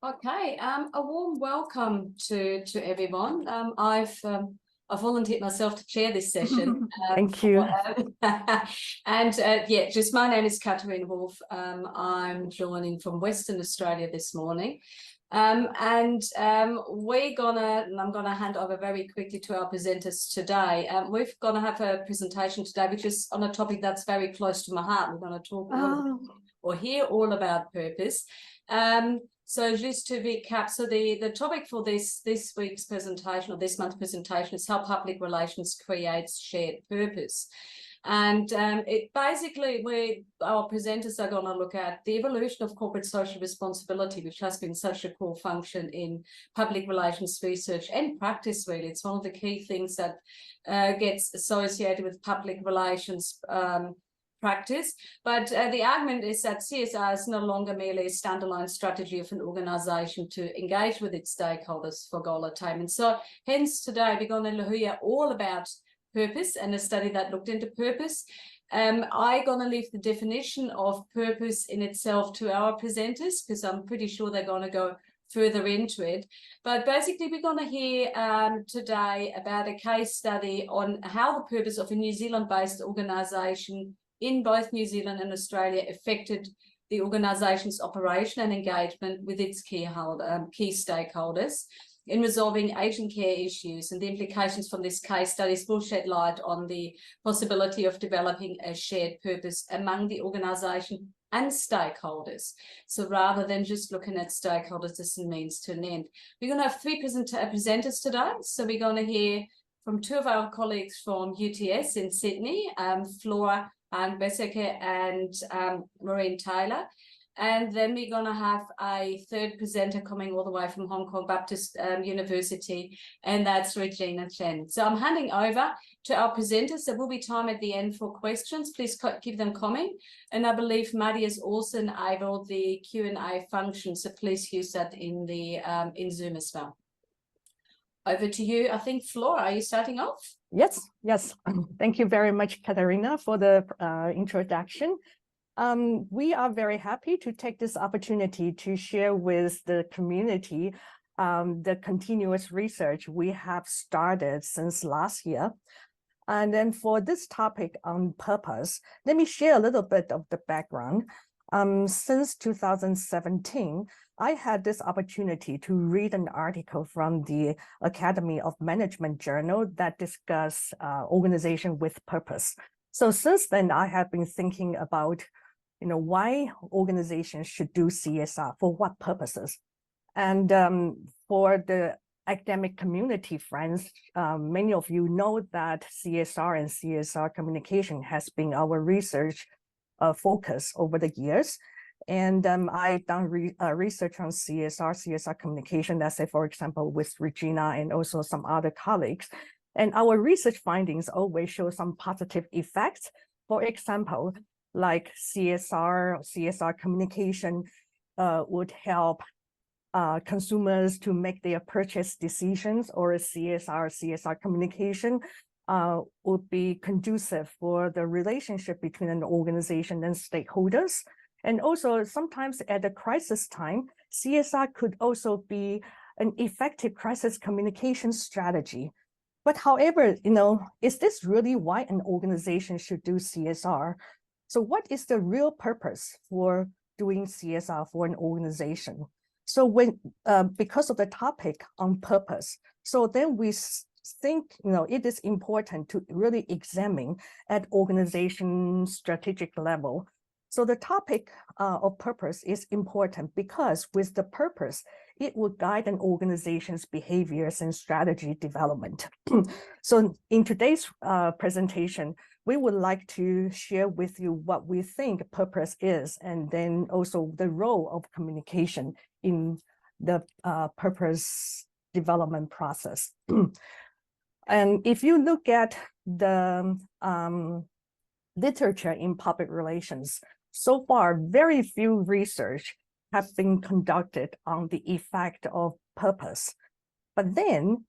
Okay, a warm welcome to everyone. I've volunteered myself to chair this session. Thank you. Yeah, just my name is Katharina Wolf. I'm joining from Western Australia this morning. I'm gonna hand over very quickly to our presenters today. We're gonna have a presentation today, which is on a topic that's very close to my heart. We're gonna talk or hear all about purpose. So just to recap, so the topic for this week's presentation or this month's presentation is how public relations creates shared purpose. And it basically, our presenters are going to look at the evolution of corporate social responsibility, which has been such a core function in public relations research and practice, really. It's one of the key things that gets associated with public relations practice. But the argument is that CSR is no longer merely a standalone strategy of an organization to engage with its stakeholders for goal attainment. So hence today we're going to hear all about purpose and a study that looked into purpose. I'm going to leave the definition of purpose in itself to our presenters, because I'm pretty sure they're going to go further into it. But basically, we're going to hear today about a case study on how the purpose of a New Zealand-based organisation in both New Zealand and Australia affected the organisation's operation and engagement with its key stakeholders in resolving aging care issues, and the implications from this case studies will shed light on the possibility of developing a shared purpose among the organisation and stakeholders. So rather than just looking at stakeholders as a means to an end. We're going to have three presenters today. So we're going to hear from two of our colleagues from UTS in Sydney, Flora Hung-Baesecke and Maureen Taylor. And then we're going to have a third presenter coming all the way from Hong Kong Baptist University, and that's Regina Chen. So I'm handing over to our presenters. There will be time at the end for questions. Please keep them coming. And I believe Maddie has also enabled the Q&A function, so please use that in the in Zoom as well. Over to you. I think, Flora, are you starting off? Yes. Thank you very much, Katharina, for the introduction. We are very happy to take this opportunity to share with the community the continuous research we have started since last year. And then for this topic on purpose, let me share a little bit of the background. Since 2017, I had this opportunity to read an article from the Academy of Management journal that discuss organization with purpose. So since then, I have been thinking about why organizations should do CSR, for what purposes. And for the academic community friends, many of you know that CSR and CSR communication has been our research focus over the years. And I've done research on CSR communication, let's say, for example, with Regina and also some other colleagues. And our research findings always show some positive effects. For example, like CSR communication would help consumers to make their purchase decisions, or CSR communication would be conducive for the relationship between an organization and stakeholders. And also sometimes at a crisis time, CSR could also be an effective crisis communication strategy. But however, is this really why an organization should do CSR? So what is the real purpose for doing CSR for an organization? So because of the topic on purpose, so then we think, it is important to really examine at organization strategic level. So the topic of purpose is important because with the purpose, it will guide an organization's behaviors and strategy development. So in today's presentation, we would like to share with you what we think purpose is, and then also the role of communication in the purpose development process. And if you look at the literature in public relations, so far, very few research have been conducted on the effect of purpose. But then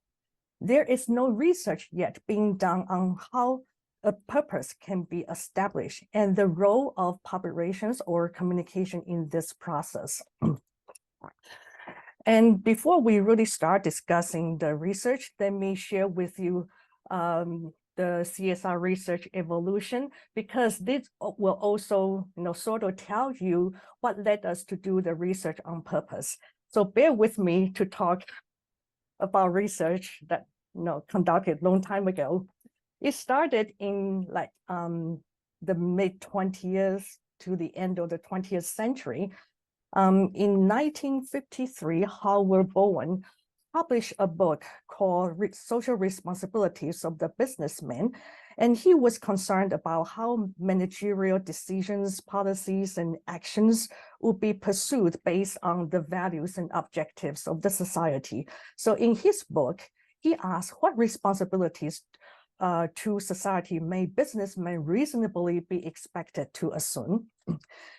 there is no research yet being done on how a purpose can be established and the role of public relations or communication in this process. And before we really start discussing the research, let me share with you the CSR research evolution, because this will also, sort of tell you what led us to do the research on purpose. So bear with me to talk about research that, conducted a long time ago. It started in like the mid-20th to the end of the 20th century. In 1953, Howard Bowen published a book called Social Responsibilities of the Businessman, and he was concerned about how managerial decisions, policies, and actions would be pursued based on the values and objectives of the society. So in his book, he asked what responsibilities to society may businessmen reasonably be expected to assume.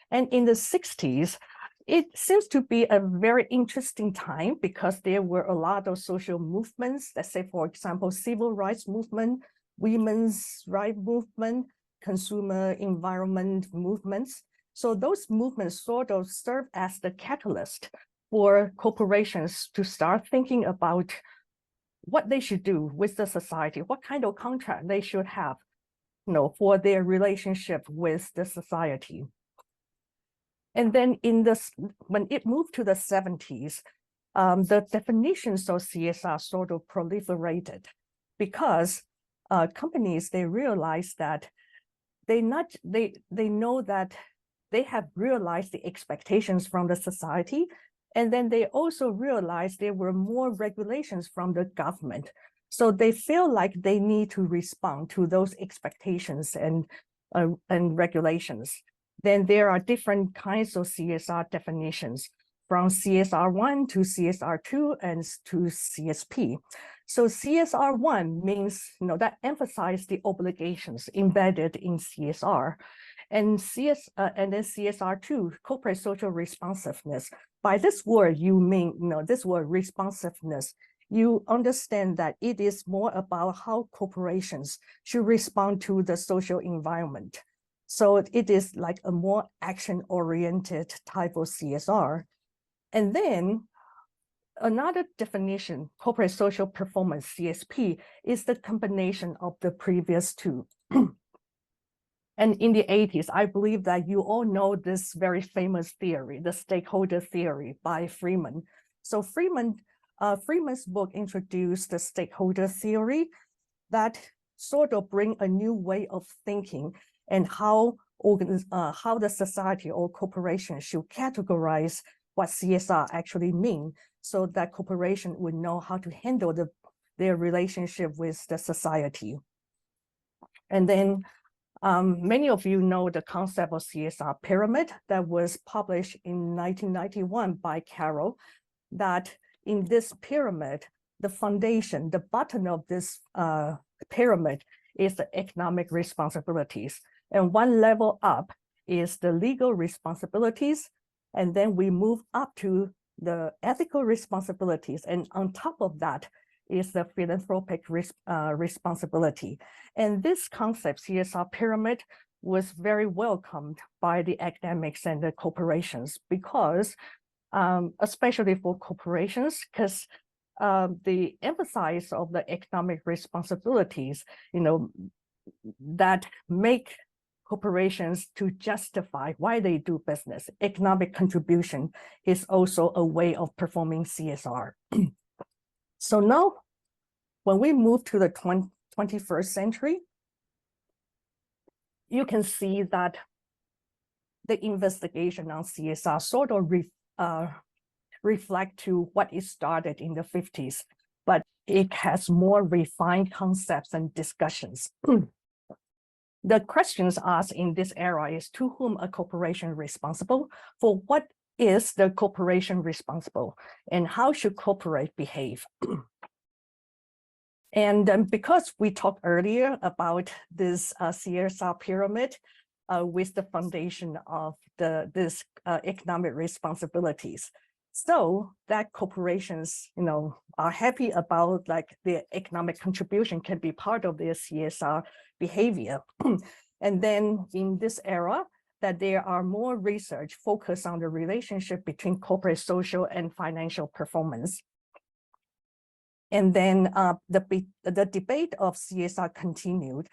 And in the 60s, it seems to be a very interesting time because there were a lot of social movements, let's say, for example, civil rights movement, women's rights movement, consumer environment movements. So those movements sort of serve as the catalyst for corporations to start thinking about what they should do with the society, what kind of contract they should have, for their relationship with the society. And then when it moved to the 70s, the definitions of CSR sort of proliferated because companies, they realized that they know that they have realized the expectations from the society. And then they also realized there were more regulations from the government. So they feel like they need to respond to those expectations and regulations. Then there are different kinds of CSR definitions, from CSR1 to CSR2 and to CSP. So CSR1 means, that emphasizes the obligations embedded in CSR. And then CSR2, corporate social responsiveness. By this word, you mean, this word responsiveness, you understand that it is more about how corporations should respond to the social environment. So it is like a more action-oriented type of CSR. And then another definition, corporate social performance, CSP, is the combination of the previous two. And in the 80s, I believe that you all know this very famous theory, the stakeholder theory by Freeman. So Freeman's book introduced the stakeholder theory that sort of bring a new way of thinking and how the society or corporation should categorize what CSR actually mean, so that corporation would know how to handle their relationship with the society. And then many of you know the concept of CSR pyramid that was published in 1991 by Carroll, that in this pyramid, the foundation, the bottom of this pyramid is the economic responsibilities. And one level up is the legal responsibilities. And then we move up to the ethical responsibilities. And on top of that is the philanthropic responsibility. And this concept, CSR pyramid, was very welcomed by the academics and the corporations because, especially for corporations, because the emphasis of the economic responsibilities, that make corporations to justify why they do business. Economic contribution is also a way of performing CSR. So now, when we move to the 21st century, you can see that the investigation on CSR sort of reflect to what it started in the 50s, but it has more refined concepts and discussions. The questions asked in this era is, to whom a corporation responsible? For what is the corporation responsible? And how should corporate behave? And because we talked earlier about this CSR pyramid with the foundation of this economic responsibilities, so that corporations, are happy about like their economic contribution can be part of their CSR behavior. And then in this era, that there are more research focused on the relationship between corporate social and financial performance. And then the debate of CSR continued.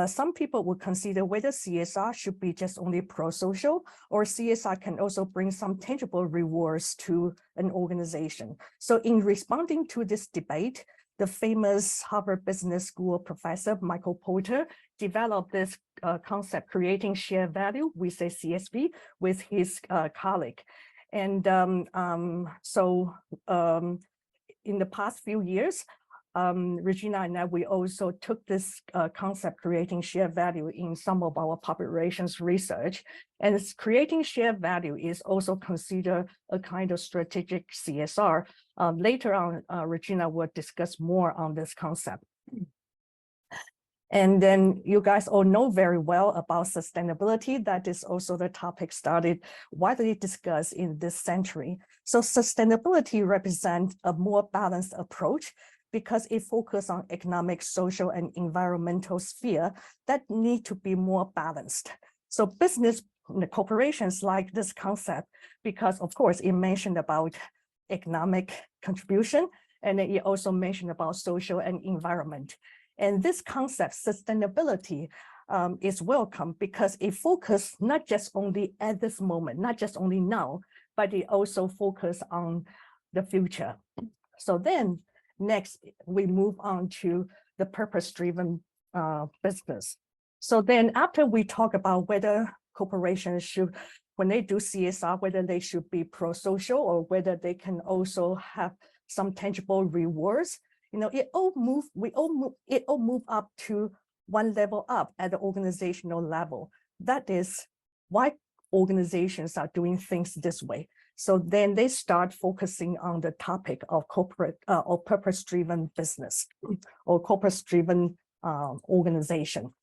Some people would consider whether CSR should be just only pro-social, or CSR can also bring some tangible rewards to an organization. So in responding to this debate, the famous Harvard Business School professor, Michael Porter, developed this concept, creating shared value, we say CSV, with his colleague. And in the past few years, Regina and I, we also took this concept, creating shared value, in some of our public relations research. And creating shared value is also considered a kind of strategic CSR. Later on, Regina will discuss more on this concept. And then you guys all know very well about sustainability. That is also the topic started widely discussed in this century. So sustainability represents a more balanced approach because it focuses on economic, social, and environmental sphere that need to be more balanced. So business corporations like this concept because, of course, it mentioned about economic contribution, and it also mentioned about social and environment. And this concept, sustainability, is welcome because it focuses not just only at this moment, not just only now, but it also focuses on the future. So then next, we move on to the purpose-driven business. So then after we talk about whether corporations should, when they do CSR, whether they should be pro-social or whether they can also have some tangible rewards, you know, it all move up to one level up at the organizational level. That is why organizations are doing things this way. So then they start focusing on the topic of corporate or purpose-driven business or purpose-driven organization.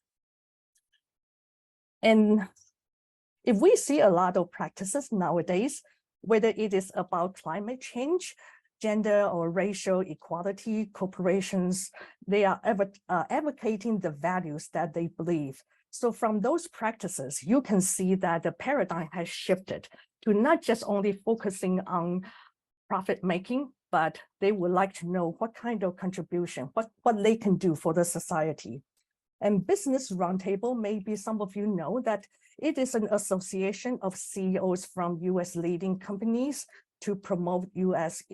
And if we see a lot of practices nowadays, whether it is about climate change, gender or racial equality, corporations, they are advocating the values that they believe. So from those practices, you can see that the paradigm has shifted to not just only focusing on profit making, but they would like to know what kind of contribution, what they can do for the society. And Business Roundtable, maybe some of you know that it is an association of CEOs from US leading companies to promote US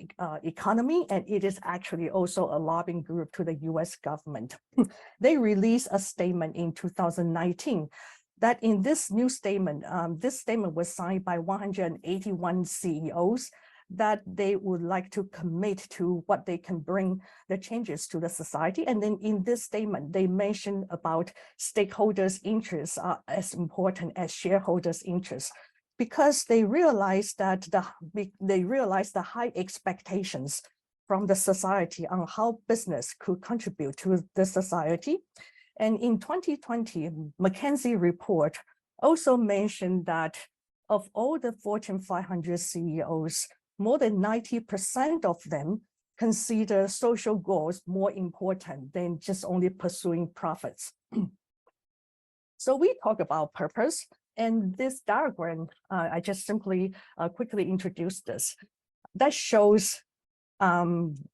economy, and it is actually also a lobbying group to the US government. They released a statement in 2019 that in this new statement, this statement was signed by 181 CEOs that they would like to commit to what they can bring the changes to the society. And then in this statement, they mentioned about stakeholders' interests are as important as shareholders' interests, because they realized that the high expectations from the society on how business could contribute to the society. And in 2020, McKinsey report also mentioned that of all the Fortune 500 CEOs, more than 90% of them consider social goals more important than just only pursuing profits. So we talk about purpose. And this diagram, I just simply quickly introduced this. That shows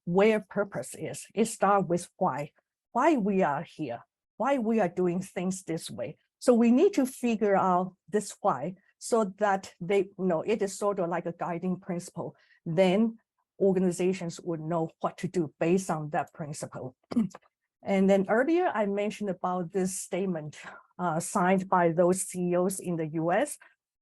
where purpose is. It starts with why we are here, why we are doing things this way. So we need to figure out this why so that they know it is sort of like a guiding principle. Then organizations would know what to do based on that principle. And then earlier I mentioned about this statement signed by those CEOs in the US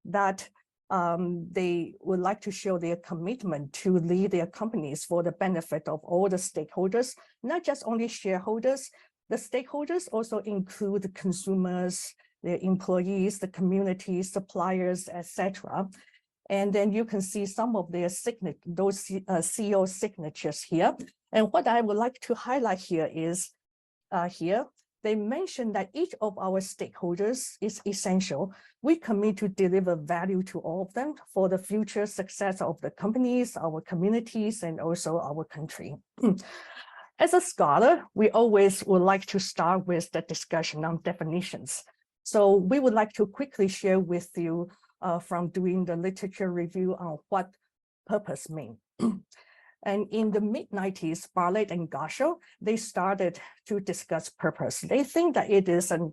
that they would like to show their commitment to lead their companies for the benefit of all the stakeholders, not just only shareholders. The stakeholders also include the consumers, their employees, the communities, suppliers, etc. And then you can see some of their those CEO signatures here. And what I would like to highlight here is they mentioned that each of our stakeholders is essential. We commit to deliver value to all of them for the future success of the companies, our communities, and also our country. As a scholar, we always would like to start with the discussion on definitions. So we would like to quickly share with you from doing the literature review on what purpose means. And in the mid-90s, Bartlett and Gasho, they started to discuss purpose. They think that it is an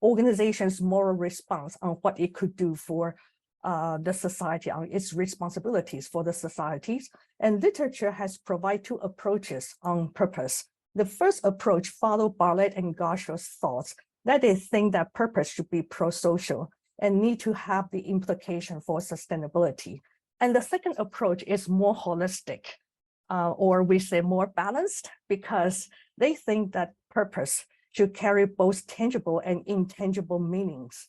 organization's moral response on what it could do for the society, on its responsibilities for the societies. And literature has provided two approaches on purpose. The first approach followed Bartlett and Gasho's thoughts that they think that purpose should be pro-social and need to have the implication for sustainability. And the second approach is more holistic, or we say more balanced, because they think that purpose should carry both tangible and intangible meanings.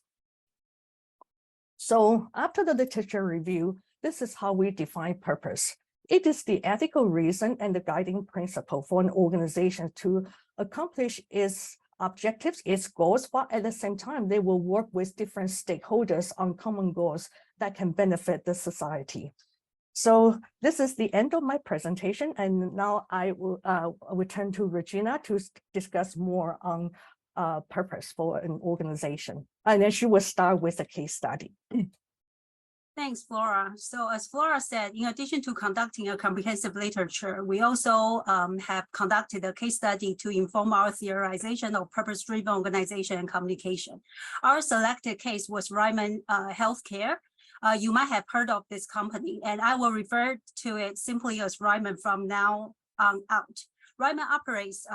So after the literature review, this is how we define purpose. It is the ethical reason and the guiding principle for an organization to accomplish its objectives, its goals, while at the same time, they will work with different stakeholders on common goals that can benefit the society. So this is the end of my presentation, and now I will turn to Regina to discuss more on purpose for an organization. And then she will start with a case study. Thanks, Flora. So as Flora said, in addition to conducting a comprehensive literature, we also have conducted a case study to inform our theorization of purpose-driven organization and communication. Our selected case was Ryman Healthcare. You might have heard of this company, and I will refer to it simply as Ryman from now on out. Ryman operates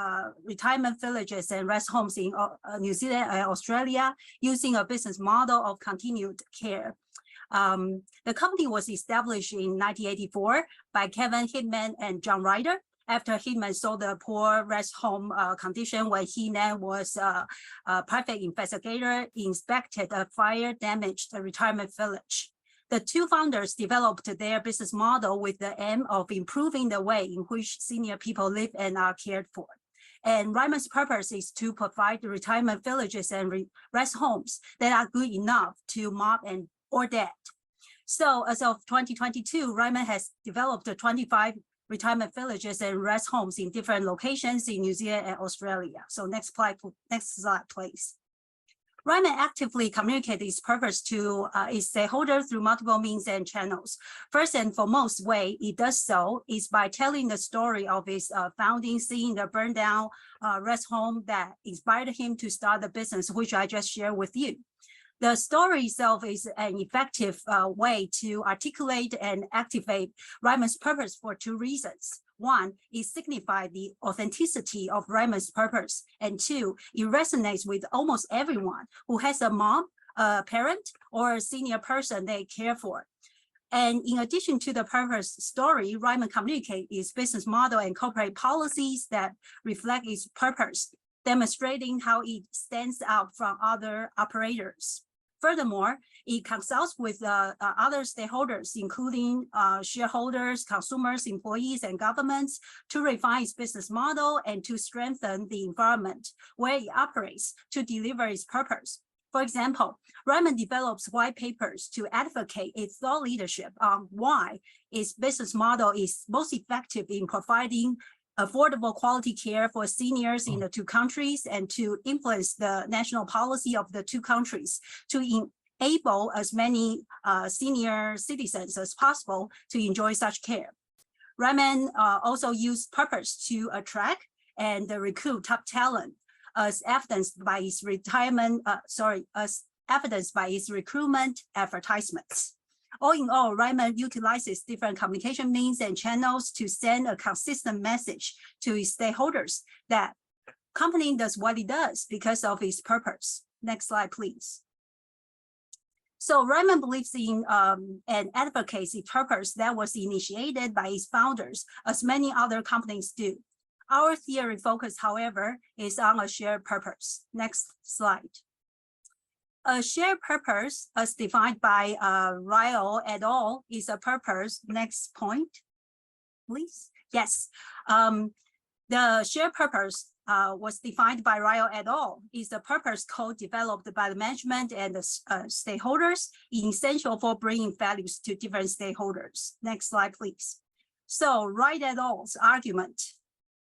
retirement villages and rest homes in New Zealand and Australia using a business model of continued care. The company was established in 1984 by Kevin Hitman and John Ryder after Hitman saw the poor rest home condition when he then was a private investigator, inspected a fire-damaged retirement village. The two founders developed their business model with the aim of improving the way in which senior people live and are cared for. And Ryman's purpose is to provide retirement villages and rest homes that are good enough to mom and or dad. So as of 2022, Ryman has developed 25 retirement villages and rest homes in different locations in New Zealand and Australia. So next slide, please. Ryman actively communicates its purpose to its stakeholders through multiple means and channels. First and foremost way it does so is by telling the story of its founding, seeing the burned down rest home that inspired him to start the business, which I just shared with you. The story itself is an effective way to articulate and activate Ryman's purpose for two reasons. One, it signifies the authenticity of Ryman's purpose. And two, it resonates with almost everyone who has a mom, a parent, or a senior person they care for. And in addition to the purpose story, Ryman communicates its business model and corporate policies that reflect its purpose, demonstrating how it stands out from other operators. Furthermore, it consults with other stakeholders, including shareholders, consumers, employees, and governments to refine its business model and to strengthen the environment where it operates to deliver its purpose. For example, Ryman develops white papers to advocate its thought leadership on why its business model is most effective in providing affordable quality care for seniors in the two countries and to influence the national policy of the two countries to enable as many senior citizens as possible to enjoy such care. Ryman also used purpose to attract and recruit top talent as evidenced by its recruitment advertisements. All in all, Ryman utilizes different communication means and channels to send a consistent message to its stakeholders that company does what it does because of its purpose. Next slide, please. So Ryman believes in and advocates its purpose that was initiated by its founders, as many other companies do. Our theory focus, however, is on a shared purpose. Next slide. A shared purpose, as defined by Ryle et al., is a purpose. Next point, please. Yes, the shared purpose was defined by Ryle et al. Is a purpose co-developed by the management and the stakeholders, essential for bringing values to different stakeholders. Next slide, please. So Ryle et al.'s argument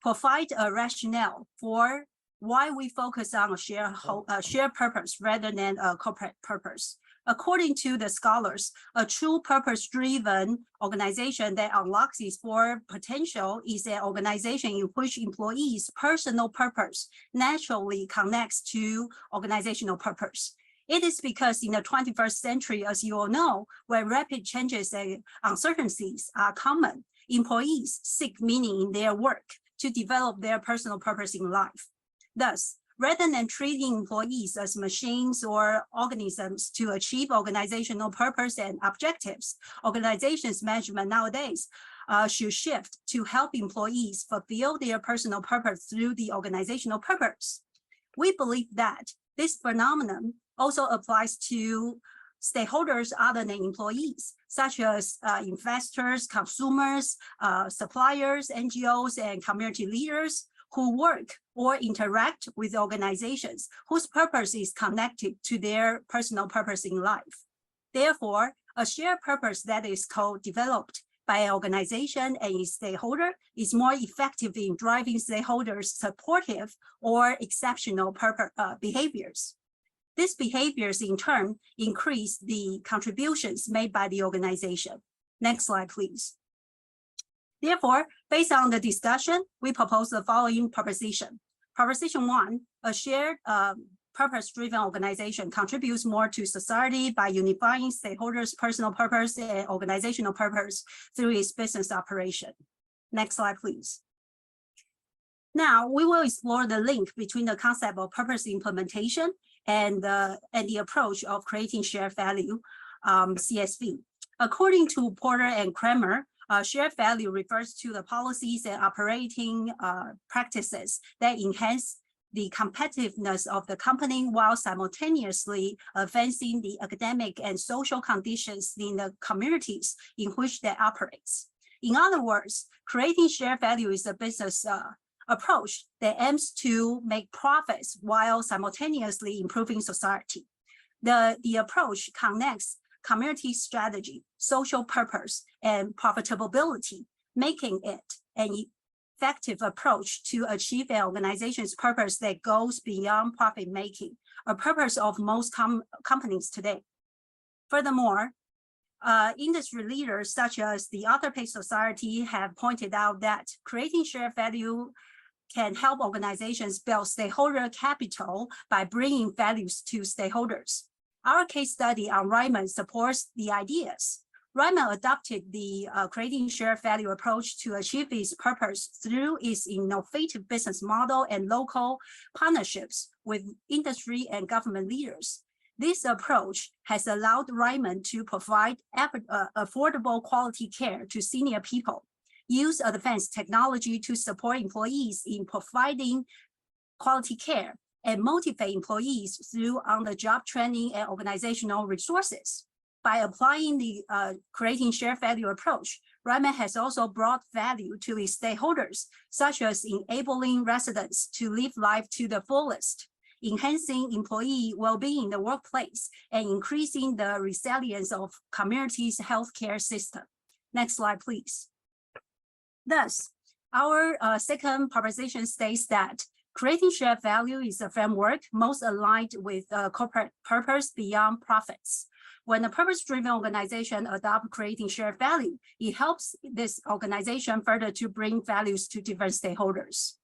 provide a rationale for why we focus on a shared purpose rather than a corporate purpose. According to the scholars, a true purpose-driven organization that unlocks its full potential is an organization in which employees' personal purpose naturally connects to organizational purpose. It is because in the 21st century, as you all know, where rapid changes and uncertainties are common, employees seek meaning in their work to develop their personal purpose in life. Thus, rather than treating employees as machines or organisms to achieve organizational purpose and objectives, organizations management nowadays should shift to help employees fulfill their personal purpose through the organizational purpose. We believe that this phenomenon also applies to stakeholders other than employees, such as investors, consumers, suppliers, NGOs, and community leaders who work or interact with organizations whose purpose is connected to their personal purpose in life. Therefore, a shared purpose that is co-developed by an organization and its stakeholder is more effective in driving stakeholders' supportive or exceptional behaviors. These behaviors, in turn, increase the contributions made by the organization. Next slide, please. Therefore, based on the discussion, we propose the following proposition. Proposition 1, a shared purpose-driven organization contributes more to society by unifying stakeholders' personal purpose and organizational purpose through its business operation. Next slide, please. Now, we will explore the link between the concept of purpose implementation and the approach of creating shared value, CSV. According to Porter and Kramer, shared value refers to the policies and operating practices that enhance the competitiveness of the company while simultaneously advancing the academic and social conditions in the communities in which they operate. In other words, creating shared value is a business approach that aims to make profits while simultaneously improving society. The approach connects community strategy, social purpose, and profitability, making it an effective approach to achieve an organization's purpose that goes beyond profit making, a purpose of most companies today. Furthermore, industry leaders such as the Author Page Society have pointed out that creating shared value can help organizations build stakeholder capital by bringing values to stakeholders. Our case study on Ryman supports the ideas. Ryman adopted the creating shared value approach to achieve its purpose through its innovative business model and local partnerships with industry and government leaders. This approach has allowed Ryman to provide affordable quality care to senior people, use advanced technology to support employees in providing quality care, and motivate employees through on-the-job training and organizational resources. By applying the creating shared value approach, Ryman has also brought value to its stakeholders, such as enabling residents to live life to the fullest, enhancing employee well-being in the workplace, and increasing the resilience of communities' healthcare system. Next slide, please. Thus, our second proposition states that creating shared value is a framework most aligned with corporate purpose beyond profits. When a purpose-driven organization adopts creating shared value, it helps this organization further to bring values to different stakeholders.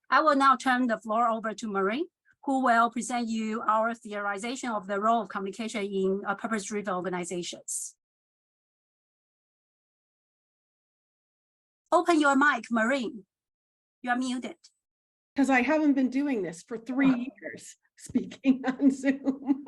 I will now turn the floor over to Maureen, who will present you our theorization of the role of communication in purpose-driven organizations. Open your mic, Maureen. You are muted. Because I haven't been doing this for 3 years, speaking on Zoom.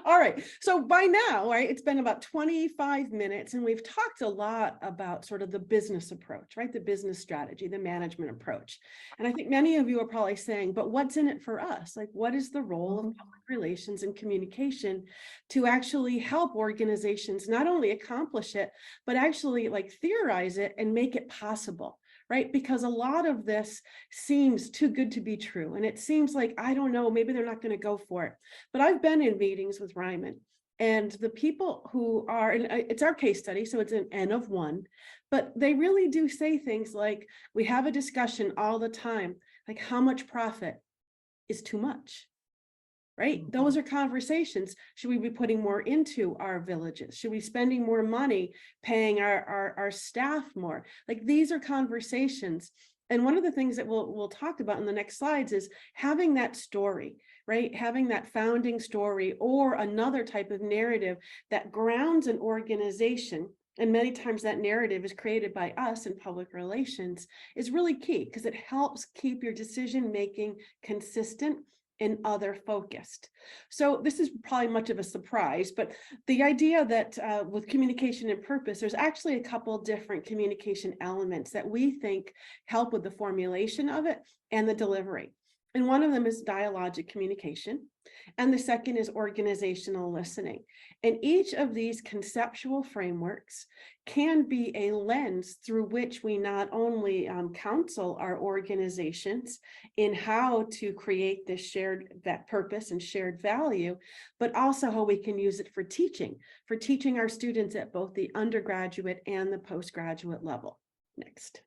All right, so by now, right, it's been about 25 minutes and we've talked a lot about sort of the business approach, right? The business strategy, the management approach. And I think many of you are probably saying, but what's in it for us? Like, what is the role of public relations and communication to actually help organizations not only accomplish it, but actually like theorize it and make it possible? Right? Because a lot of this seems too good to be true. And it seems like, I don't know, maybe they're not going to go for it. But I've been in meetings with Ryman and the people who are, and it's our case study, so it's an N of 1, but they really do say things like, we have a discussion all the time, like how much profit, is too much. Right? Those are conversations. Should we be putting more into our villages? Should we be spending more money paying our staff more? Like, these are conversations. And one of the things that we'll talk about in the next slides is having that story, right? Having that founding story or another type of narrative that grounds an organization. And many times that narrative is created by us in public relations, is really key, because it helps keep your decision making consistent and other focused. So this is probably much of a surprise, but the idea that with communication and purpose, there's actually a couple different communication elements that we think help with the formulation of it and the delivery. And one of them is dialogic communication, and the second is organizational listening. And each of these conceptual frameworks can be a lens through which we not only counsel our organizations in how to create this shared purpose and shared value, but also how we can use it for teaching our students at both the undergraduate and the postgraduate level. Next.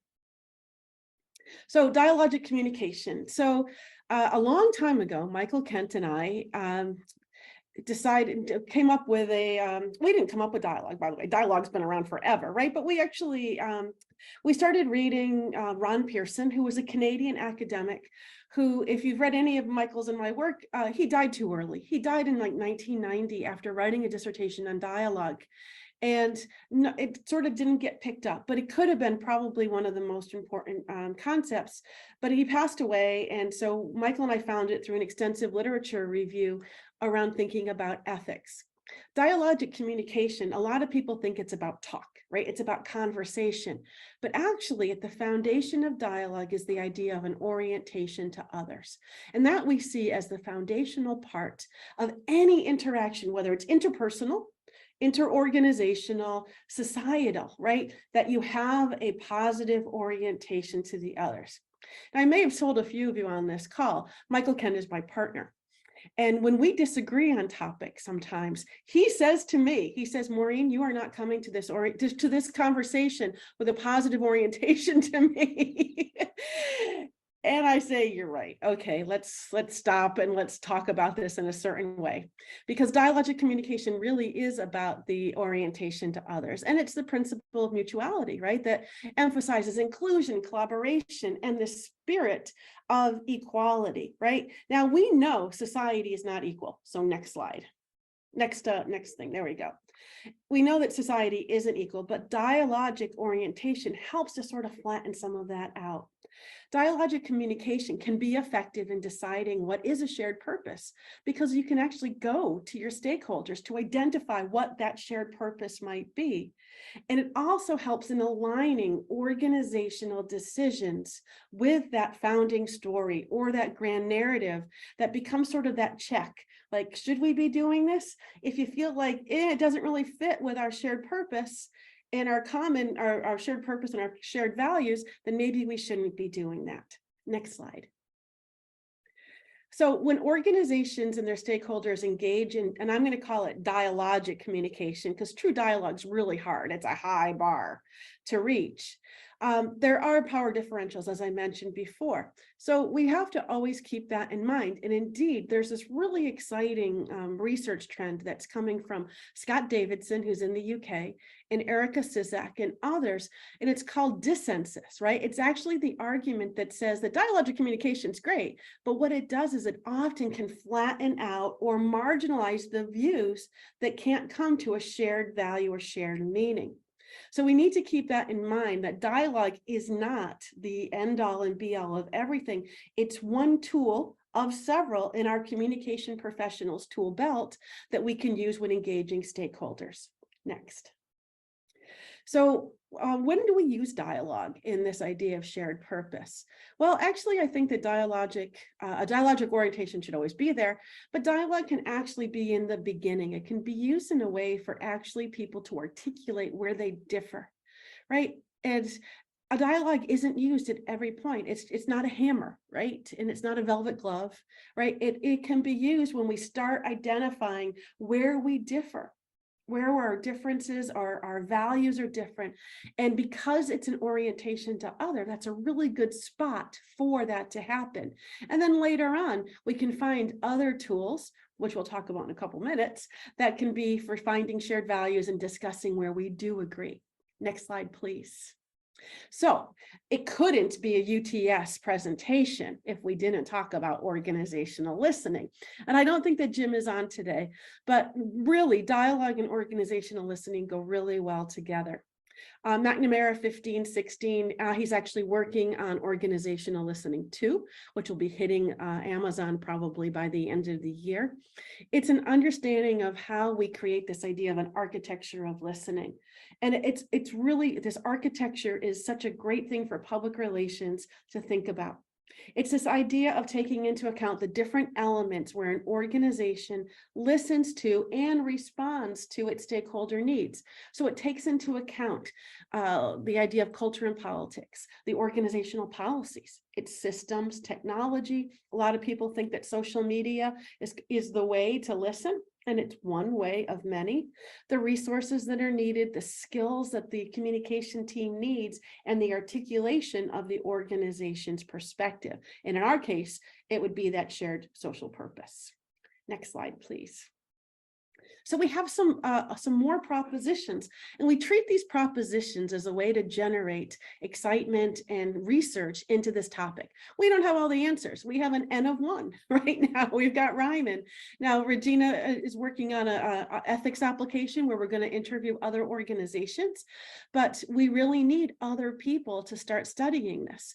So dialogic communication. So a long time ago, Michael Kent and I came up with we didn't come up with dialogue, by the way. Dialogue's been around forever, right? But we actually, we started reading Ron Pearson, who was a Canadian academic who, if you've read any of Michael's and my work, he died too early. He died in like 1990 after writing a dissertation on dialogue. And no, it sort of didn't get picked up, but it could have been probably one of the most important concepts, but he passed away. And so Michael and I found it through an extensive literature review around thinking about ethics. Dialogic communication, a lot of people think it's about talk, right? It's about conversation, but actually at the foundation of dialogue is the idea of an orientation to others. And that we see as the foundational part of any interaction, whether it's interpersonal, interorganizational, societal, right? That you have a positive orientation to the others. Now, I may have told a few of you on this call, Michael Kent is my partner. And when we disagree on topics, sometimes he says to me, he says, Maureen, you are not coming to this conversation with a positive orientation to me. And I say, you're right. Okay, let's stop and let's talk about this in a certain way, because dialogic communication really is about the orientation to others. And it's the principle of mutuality, right? That emphasizes inclusion, collaboration, and the spirit of equality, right? Now we know society is not equal. So next slide. Next thing, there we go. We know that society isn't equal, but dialogic orientation helps to sort of flatten some of that out. Dialogic communication can be effective in deciding what is a shared purpose, because you can actually go to your stakeholders to identify what that shared purpose might be. And it also helps in aligning organizational decisions with that founding story or that grand narrative that becomes sort of that check. Like, should we be doing this? If you feel like it doesn't really fit with our shared purpose and our shared purpose and our shared values, then maybe we shouldn't be doing that. Next slide. So when organizations and their stakeholders engage in, and I'm going to call it dialogic communication, because true dialogue is really hard. It's a high bar to reach. There are power differentials, as I mentioned before. So we have to always keep that in mind. And indeed, there's this really exciting research trend that's coming from Scott Davidson, who's in the UK, and Erica Sizak and others, and it's called dissensus, right? It's actually the argument that says that dialogic communication is great, but what it does is it often can flatten out or marginalize the views that can't come to a shared value or shared meaning. So we need to keep that in mind, that dialogue is not the end all and be all of everything. It's one tool of several in our communication professionals tool belt that we can use when engaging stakeholders. Next. So when do we use dialogue in this idea of shared purpose? Well, actually, I think that a dialogic orientation should always be there, but dialogue can actually be in the beginning. It can be used in a way for actually people to articulate where they differ, right? And a dialogue isn't used at every point. It's not a hammer, right? And it's not a velvet glove, right? It can be used when we start identifying where we differ. where our differences are, our values are different. And because it's an orientation to other, that's a really good spot for that to happen. And then later on, we can find other tools, which we'll talk about in a couple minutes, that can be for finding shared values and discussing where we do agree. Next slide, please. So it couldn't be a UTS presentation if we didn't talk about organizational listening. And I don't think that Jim is on today, but really dialogue and organizational listening go really well together. McNamara 1516, he's actually working on organizational listening too, which will be hitting Amazon probably by the end of the year. It's an understanding of how we create this idea of an architecture of listening. And it's really, this architecture is such a great thing for public relations to think about. It's this idea of taking into account the different elements where an organization listens to and responds to its stakeholder needs. So it takes into account the idea of culture and politics, the organizational policies, its systems, technology. A lot of people think that social media is the way to listen. And it's one way of many. The resources that are needed, the skills that the communication team needs, and the articulation of the organization's perspective. And in our case, it would be that shared social purpose. Next slide, please. So we have some more propositions, and we treat these propositions as a way to generate excitement and research into this topic. We don't have all the answers. We have an N of 1 right now. We've got Ryman. Now, Regina is working on an ethics application where we're going to interview other organizations, but we really need other people to start studying this.